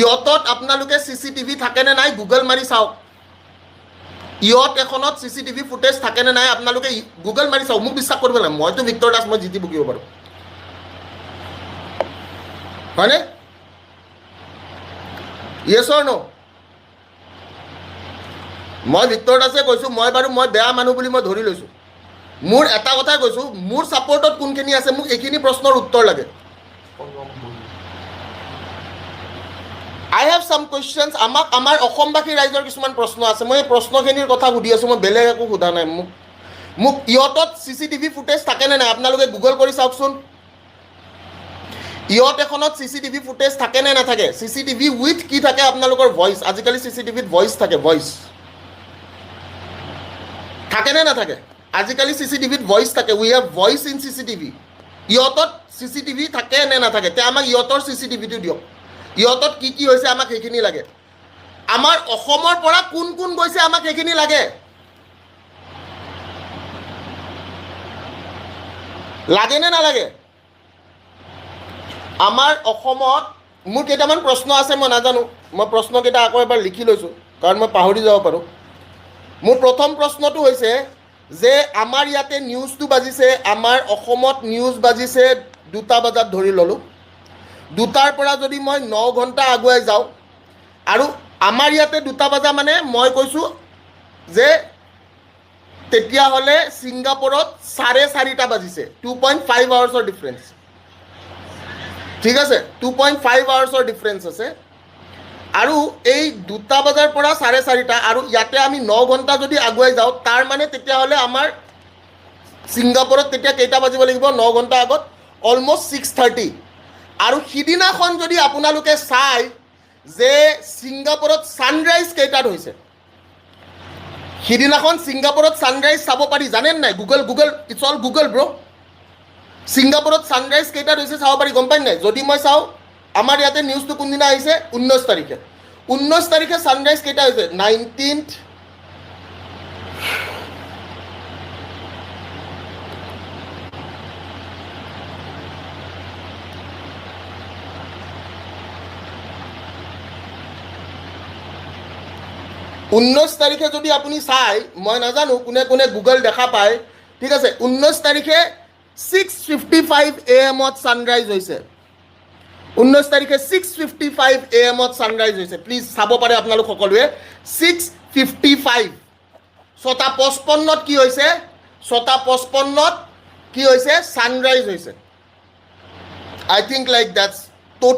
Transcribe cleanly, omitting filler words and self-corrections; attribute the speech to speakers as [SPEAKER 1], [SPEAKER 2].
[SPEAKER 1] ইয়তত আপোনালোকে চিচিটিভি থাকেনে নাই গুগল মাৰি চাওক ইয়ত এখনত চিচিটিভি ফুটেজ থাকেনে নাই আপোনালোকে গুগল মাৰি চাওক মোক বিশ্বাস কৰিব লাগে মইতো ভিক্টৰ দাস মই জিতি বকিব পাৰোঁ হয়নে ইয়েছ অৰ ন' মই ভিক্টৰ দাসে কৈছোঁ মই বাৰু মই বেয়া মানুহ বুলি মই ধৰি লৈছোঁ মোৰ এটা কথাই কৈছোঁ মোৰ ছাপৰ্টত কোনখিনি আছে মোক এইখিনি প্ৰশ্নৰ উত্তৰ লাগে আই হেভ চাম কুৱেশ্যনছ আমাৰ অসমবাসী ৰাইজৰ কিছুমান প্ৰশ্ন আছে মই এই প্ৰশ্নখিনিৰ কথা সুধি আছোঁ মই বেলেগ একো সোধা নাই মোক ইয়তত চিচিটিভি ফুটেজ থাকেনে নাই আপোনালোকে গুগল কৰি চাওকচোন ইয়ত এখনত চিচিটিভি ফুটেজ থাকে নে নাথাকে চিচিটিভি উইথ কি থাকে আপোনালোকৰ ভইচ আজিকালি চিচিটিভিত ভইচ থাকে ভইচ থাকে নে নাথাকে আজিকালি চিচিটিভিত ভইচ থাকে we have voice in CCTV ইয়তত চিচিটিভি থাকে নে নাথাকে তে আমাক ইয়তৰ চিচিটিভিটো দিয়ক ইয়তত কি হৈছে আমাক সেইখিনি লাগে আমাৰ অসমৰ পৰা কোন কোন গৈছে আমাক সেইখিনি লাগে লাগে নে নালাগে আমাৰ অসমত মোৰ কেইটামান প্ৰশ্ন আছে মই নাজানো মই প্ৰশ্নকেইটা আকৌ এবাৰ লিখি লৈছোঁ কাৰণ মই পাহৰি যাব পাৰোঁ মোৰ প্ৰথম প্ৰশ্নটো হৈছে যে আমাৰ ইয়াতে নিউজটো বাজিছে আমাৰ অসমত নিউজ বাজিছে 2টা বজাত ধৰি ল'লোঁ 2টাৰ পৰা যদি মই 9 ঘণ্টা আগুৱাই যাওঁ আৰু আমাৰ ইয়াতে 2টা বজা মানে মই কৈছোঁ যে তেতিয়াহ'লে ছিংগাপুৰত 4:30টা বাজিছে 2.5 আৱাৰ্ছৰ ডিফাৰেঞ্চ ঠিক আছে 2.5 আৱাৰ্ছৰ ডিফাৰেঞ্চ আছে আৰু এই 2টা বজাৰ পৰা 4:30টা আৰু ইয়াতে আমি 9 ঘণ্টা যদি আগুৱাই যাওঁ তাৰ মানে তেতিয়াহ'লে আমাৰ ছিংগাপুৰত তেতিয়া কেইটা বাজিব লাগিব 9 ঘণ্টা আগত অলমষ্ট 6:30 আৰু সিদিনাখন যদি আপোনালোকে চাই যে ছিংগাপুৰত ছানৰাইজ কেইটাত হৈছে সিদিনাখন ছিংগাপুৰত ছানৰাইজ চাব পাৰি জানেন নাই গুগল ইটছ অল গুগল ব্ৰ ছিংগাপুৰত ছানৰাইজ কেইটাত হৈছে চাব পাৰি গম পাই নাই যদি মই চাওঁ আমাৰ ইয়াতে নিউজটো কোনদিনা আহিছে 19 তাৰিখে ছানৰাইজ কেইটা হৈছে 19th তাৰিখে যদি আপুনি চাই মই নাজানো কোনে কোনে গুগল দেখা পায় ঠিক আছে 19 তাৰিখে 6:55 AM ছানৰাইজ হৈছে 19 তাৰিখে 6:55 AM ছানৰাইজ হৈছে প্লিজ চাব পাৰে আপোনালোক সকলোৱে 6:55 6:55 কি হৈছে 6:55 কি হৈছে ছানৰাইজ হৈছে আই থিংক লাইক দ্যাটছ